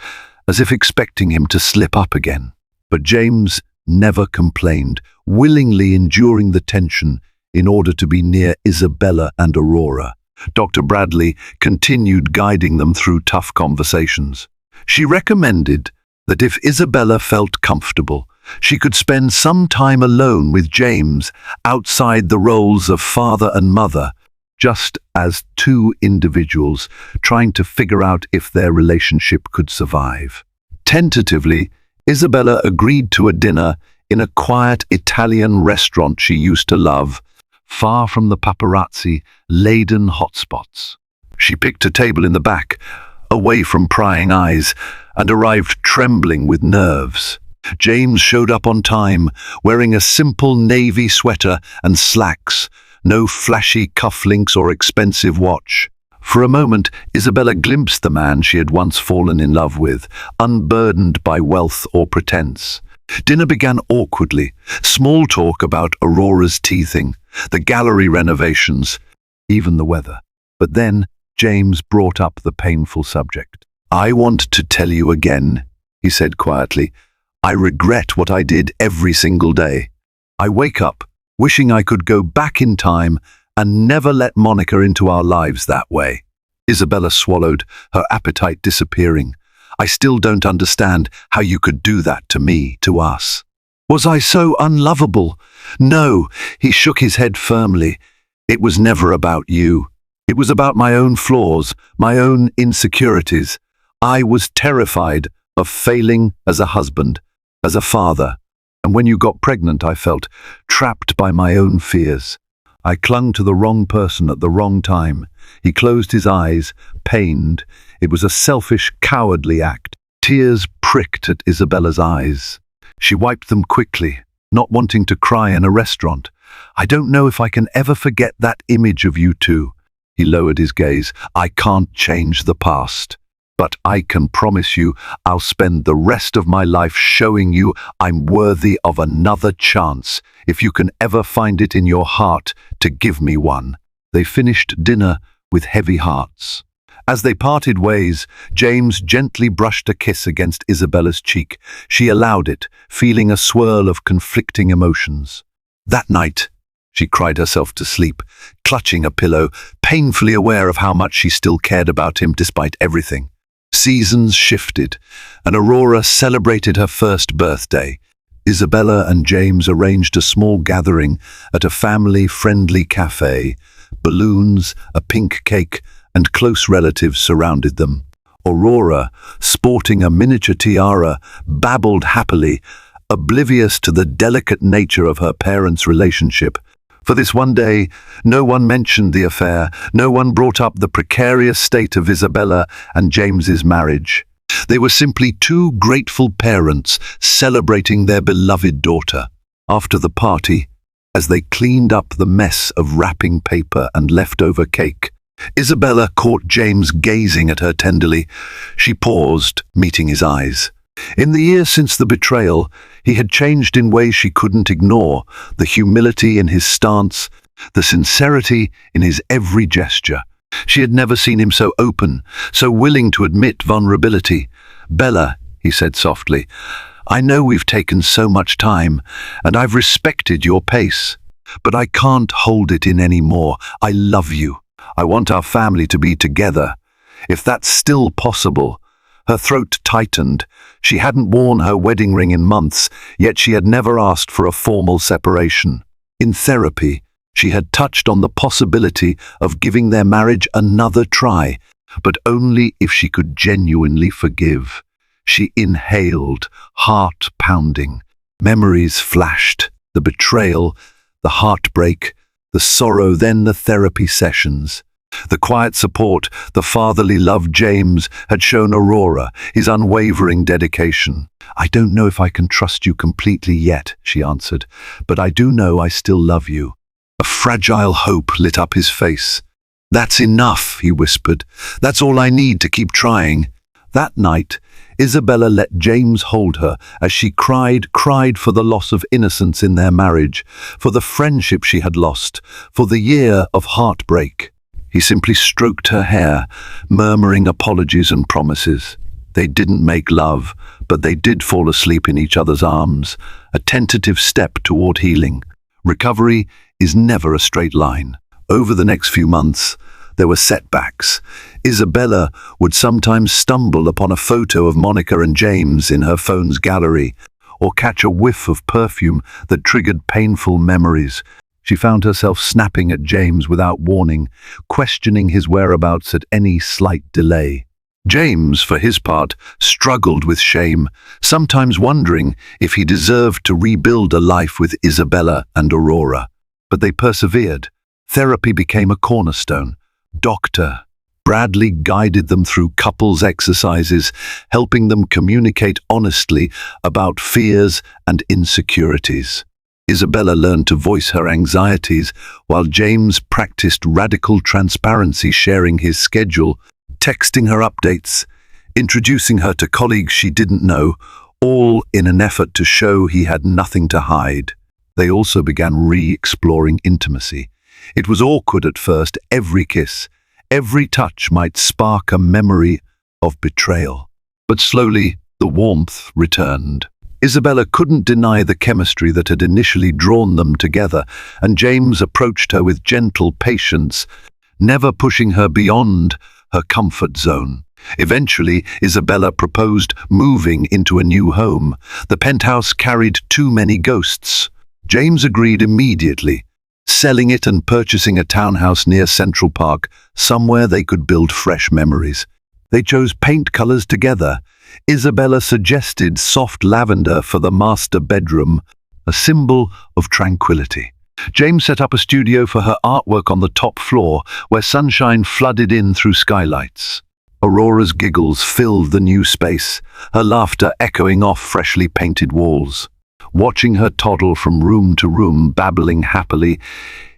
as if expecting him to slip up again. But James never complained, willingly enduring the tension in order to be near Isabella and Aurora. Dr. Bradley continued guiding them through tough conversations. She recommended that if Isabella felt comfortable, she could spend some time alone with James outside the roles of father and mother, just as two individuals trying to figure out if their relationship could survive. Tentatively, Isabella agreed to a dinner in a quiet Italian restaurant she used to love, far from the paparazzi-laden hotspots. She picked a table in the back, away from prying eyes, and arrived trembling with nerves. James showed up on time, wearing a simple navy sweater and slacks, no flashy cufflinks or expensive watch. For a moment, Isabella glimpsed the man she had once fallen in love with, unburdened by wealth or pretense. Dinner began awkwardly, small talk about Aurora's teething, the gallery renovations, even the weather. But then James brought up the painful subject. "I want to tell you again," he said quietly. "I regret what I did every single day. I wake up wishing I could go back in time and never let Monica into our lives that way." Isabella swallowed, her appetite disappearing. "I still don't understand how you could do that to me, to us. Was I so unlovable?" "No," he shook his head firmly. "It was never about you. It was about my own flaws, my own insecurities. I was terrified of failing as a husband, as a father. And when you got pregnant, I felt trapped by my own fears. I clung to the wrong person at the wrong time." He closed his eyes, pained. It was a selfish, cowardly act. Tears pricked at Isabella's eyes. She wiped them quickly, not wanting to cry in a restaurant. "I don't know if I can ever forget that image of you two." He lowered his gaze. "I can't change the past. But I can promise you I'll spend the rest of my life showing you I'm worthy of another chance, if you can ever find it in your heart to give me one." They finished dinner with heavy hearts. As they parted ways, James gently brushed a kiss against Isabella's cheek. She allowed it, feeling a swirl of conflicting emotions. That night, she cried herself to sleep, clutching a pillow, painfully aware of how much she still cared about him despite everything. Seasons shifted, and Aurora celebrated her first birthday. Isabella and James arranged a small gathering at a family-friendly cafe. Balloons, a pink cake, and close relatives surrounded them. Aurora, sporting a miniature tiara, babbled happily, oblivious to the delicate nature of her parents' relationship. For this one day, no one mentioned the affair, no one brought up the precarious state of Isabella and James's marriage. They were simply two grateful parents celebrating their beloved daughter. After the party, as they cleaned up the mess of wrapping paper and leftover cake, Isabella caught James gazing at her tenderly. She paused, meeting his eyes. In the years since the betrayal, he had changed in ways she couldn't ignore, the humility in his stance, the sincerity in his every gesture. She had never seen him so open, so willing to admit vulnerability. "Bella," he said softly, "I know we've taken so much time, and I've respected your pace, but I can't hold it in anymore. I love you. I want our family to be together. If that's still possible." Her throat tightened. She hadn't worn her wedding ring in months, yet she had never asked for a formal separation. In therapy, she had touched on the possibility of giving their marriage another try, but only if she could genuinely forgive. She inhaled, heart pounding. Memories flashed, the betrayal, the heartbreak, the sorrow, then the therapy sessions. The quiet support, the fatherly love James had shown Aurora, his unwavering dedication. "I don't know if I can trust you completely yet," she answered, "but I do know I still love you." A fragile hope lit up his face. "That's enough," he whispered. "That's all I need to keep trying." That night, Isabella let James hold her as she cried for the loss of innocence in their marriage, for the friendship she had lost, for the year of heartbreak. He simply stroked her hair, murmuring apologies and promises. They didn't make love, but they did fall asleep in each other's arms, a tentative step toward healing. Recovery is never a straight line. Over the next few months, there were setbacks. Isabella would sometimes stumble upon a photo of Monica and James in her phone's gallery, or catch a whiff of perfume that triggered painful memories. She found herself snapping at James without warning, questioning his whereabouts at any slight delay. James, for his part, struggled with shame, sometimes wondering if he deserved to rebuild a life with Isabella and Aurora. But they persevered. Therapy became a cornerstone. Dr. Bradley guided them through couples exercises, helping them communicate honestly about fears and insecurities. Isabella learned to voice her anxieties, while James practiced radical transparency, sharing his schedule, texting her updates, introducing her to colleagues she didn't know, all in an effort to show he had nothing to hide. They also began re-exploring intimacy. It was awkward at first. Every kiss, every touch might spark a memory of betrayal. But slowly, the warmth returned. Isabella couldn't deny the chemistry that had initially drawn them together, and James approached her with gentle patience, never pushing her beyond her comfort zone. Eventually, Isabella proposed moving into a new home. The penthouse carried too many ghosts. James agreed immediately, selling it and purchasing a townhouse near Central Park, somewhere they could build fresh memories. They chose paint colors together. Isabella suggested soft lavender for the master bedroom, a symbol of tranquility. James set up a studio for her artwork on the top floor, where sunshine flooded in through skylights. Aurora's giggles filled the new space, her laughter echoing off freshly painted walls. Watching her toddle from room to room, babbling happily,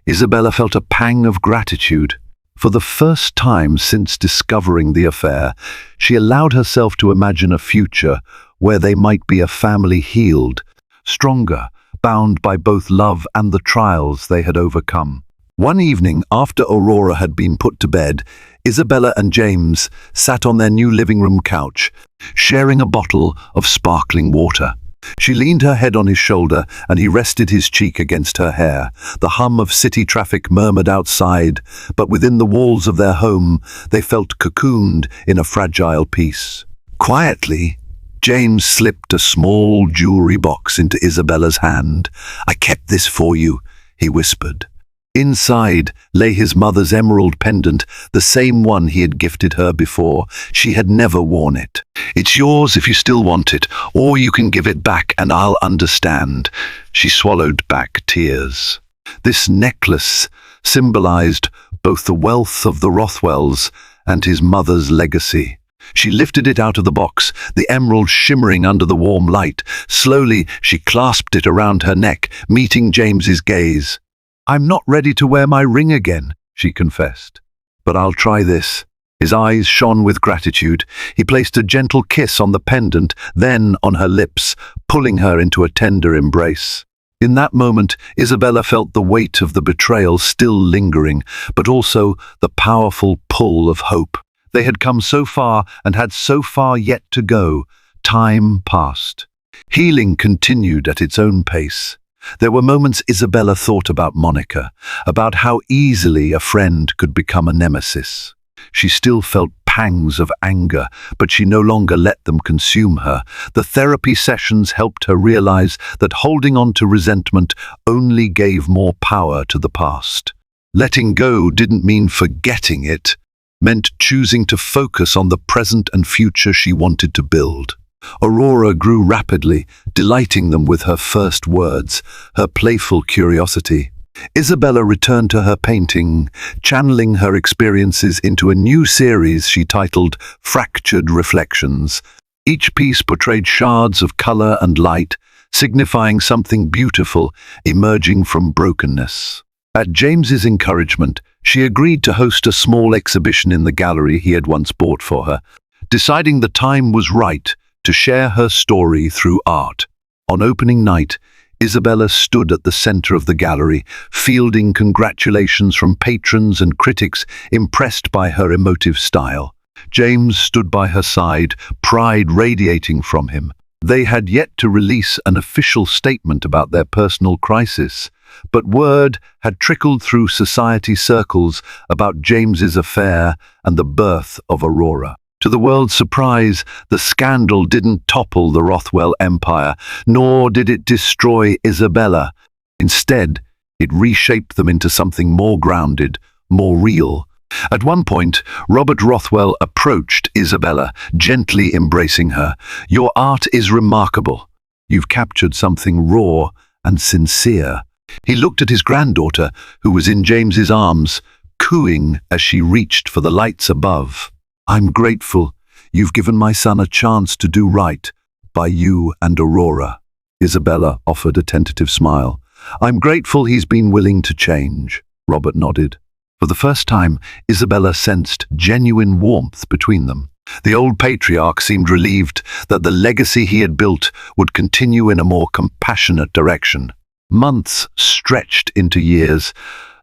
Isabella felt a pang of gratitude. For the first time since discovering the affair, she allowed herself to imagine a future where they might be a family healed, stronger, bound by both love and the trials they had overcome. One evening, after Aurora had been put to bed, Isabella and James sat on their new living room couch, sharing a bottle of sparkling water. She leaned her head on his shoulder, and he rested his cheek against her hair. The hum of city traffic murmured outside, but within the walls of their home, they felt cocooned in a fragile peace. Quietly, James slipped a small jewelry box into Isabella's hand. "I kept this for you," he whispered. Inside lay his mother's emerald pendant, the same one he had gifted her before. She had never worn it. "It's yours if you still want it, or you can give it back and I'll understand." She swallowed back tears. This necklace symbolized both the wealth of the Rothwells and his mother's legacy. She lifted it out of the box, the emerald shimmering under the warm light. Slowly, she clasped it around her neck, meeting James's gaze. "I'm not ready to wear my ring again," she confessed. "But I'll try this." His eyes shone with gratitude. He placed a gentle kiss on the pendant, then on her lips, pulling her into a tender embrace. In that moment, Isabella felt the weight of the betrayal still lingering, but also the powerful pull of hope. They had come so far and had so far yet to go. Time passed. Healing continued at its own pace. There were moments Isabella thought about Monica, about how easily a friend could become a nemesis. She still felt pangs of anger, but she no longer let them consume her. The therapy sessions helped her realize that holding on to resentment only gave more power to the past. Letting go didn't mean forgetting it, meant choosing to focus on the present and future she wanted to build. Aurora grew rapidly, delighting them with her first words, her playful curiosity. Isabella returned to her painting, channeling her experiences into a new series she titled Fractured Reflections. Each piece portrayed shards of color and light, signifying something beautiful emerging from brokenness. At James's encouragement, she agreed to host a small exhibition in the gallery he had once bought for her, deciding the time was right to share her story through art. On opening night, Isabella stood at the center of the gallery, fielding congratulations from patrons and critics impressed by her emotive style. James stood by her side, pride radiating from him. They had yet to release an official statement about their personal crisis, but word had trickled through society circles about James's affair and the birth of Aurora. To the world's surprise, the scandal didn't topple the Rothwell empire, nor did it destroy Isabella. Instead, it reshaped them into something more grounded, more real. At one point, Robert Rothwell approached Isabella, gently embracing her. "Your art is remarkable. You've captured something raw and sincere." He looked at his granddaughter, who was in James's arms, cooing as she reached for the lights above. "I'm grateful. You've given my son a chance to do right by you and Aurora." Isabella offered a tentative smile. "I'm grateful he's been willing to change." Robert nodded. For the first time, Isabella sensed genuine warmth between them. The old patriarch seemed relieved that the legacy he had built would continue in a more compassionate direction. Months stretched into years.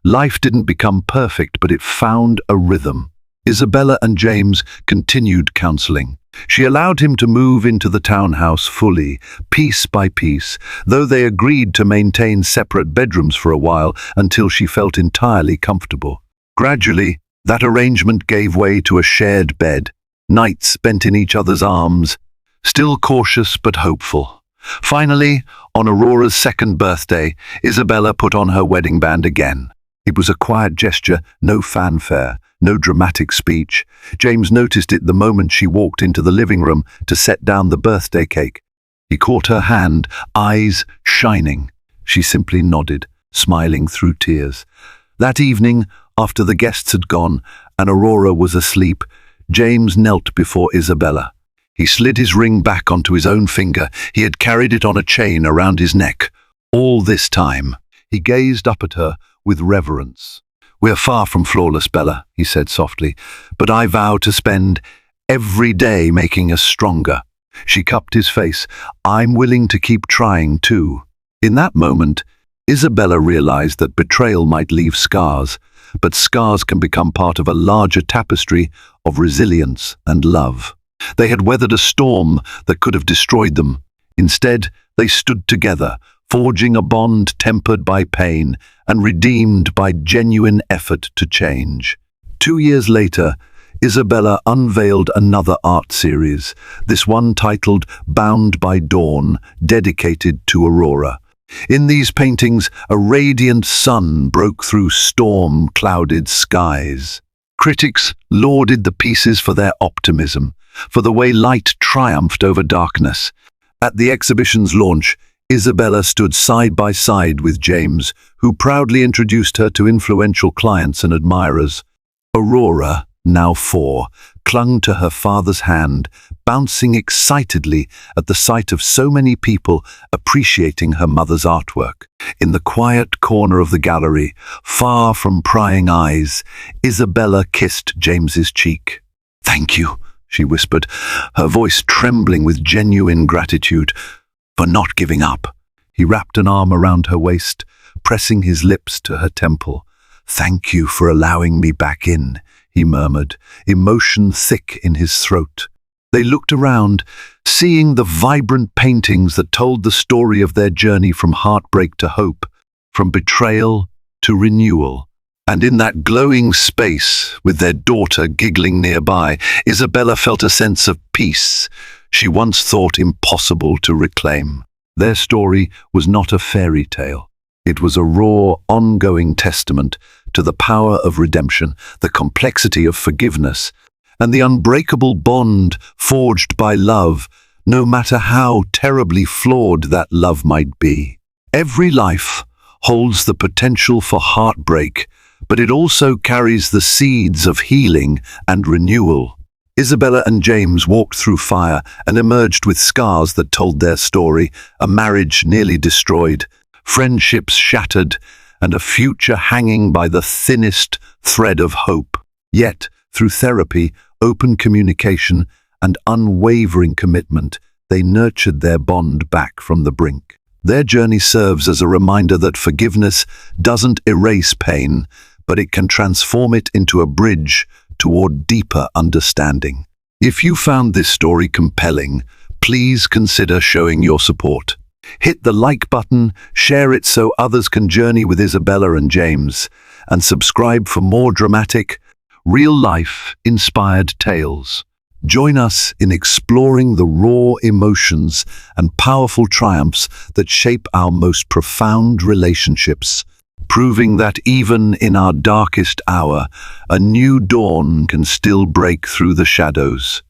Life didn't become perfect, but it found a rhythm. Isabella and James continued counseling. She allowed him to move into the townhouse fully, piece by piece, though they agreed to maintain separate bedrooms for a while until she felt entirely comfortable. Gradually, that arrangement gave way to a shared bed, nights spent in each other's arms, still cautious but hopeful. Finally, on Aurora's second birthday, Isabella put on her wedding band again. It was a quiet gesture, no fanfare, no dramatic speech. James noticed it the moment she walked into the living room to set down the birthday cake. He caught her hand, eyes shining. She simply nodded, smiling through tears. That evening, after the guests had gone and Aurora was asleep, James knelt before Isabella. He slid his ring back onto his own finger. He had carried it on a chain around his neck. All this time, he gazed up at her with reverence. "We're far from flawless, Bella," he said softly, "but I vow to spend every day making us stronger." She cupped his face. "I'm willing to keep trying too." In that moment, Isabella realized that betrayal might leave scars, but scars can become part of a larger tapestry of resilience and love. They had weathered a storm that could have destroyed them. Instead, they stood together, forging a bond tempered by pain and redeemed by genuine effort to change. 2 years later, Isabella unveiled another art series, this one titled Bound by Dawn, dedicated to Aurora. In these paintings, a radiant sun broke through storm-clouded skies. Critics lauded the pieces for their optimism, for the way light triumphed over darkness. At the exhibition's launch, Isabella stood side by side with James, who proudly introduced her to influential clients and admirers. Aurora, now 4, clung to her father's hand, bouncing excitedly at the sight of so many people appreciating her mother's artwork. In the quiet corner of the gallery, far from prying eyes, Isabella kissed James's cheek. "Thank you," she whispered, her voice trembling with genuine gratitude, "for not giving up." He wrapped an arm around her waist, pressing his lips to her temple. "Thank you for allowing me back in," he murmured, emotion thick in his throat. They looked around, seeing the vibrant paintings that told the story of their journey from heartbreak to hope, from betrayal to renewal. And in that glowing space, with their daughter giggling nearby, Isabella felt a sense of peace she once thought impossible to reclaim. Their story was not a fairy tale. It was a raw, ongoing testament to the power of redemption, the complexity of forgiveness, and the unbreakable bond forged by love, no matter how terribly flawed that love might be. Every life holds the potential for heartbreak, but it also carries the seeds of healing and renewal. Isabella and James walked through fire and emerged with scars that told their story, a marriage nearly destroyed, friendships shattered, and a future hanging by the thinnest thread of hope. Yet, through therapy, open communication, and unwavering commitment, they nurtured their bond back from the brink. Their journey serves as a reminder that forgiveness doesn't erase pain, but it can transform it into a bridge toward deeper understanding. If you found this story compelling, please consider showing your support. Hit the like button, share it so others can journey with Isabella and James, and subscribe for more dramatic, real-life, inspired tales. Join us in exploring the raw emotions and powerful triumphs that shape our most profound relationships, proving that even in our darkest hour, a new dawn can still break through the shadows.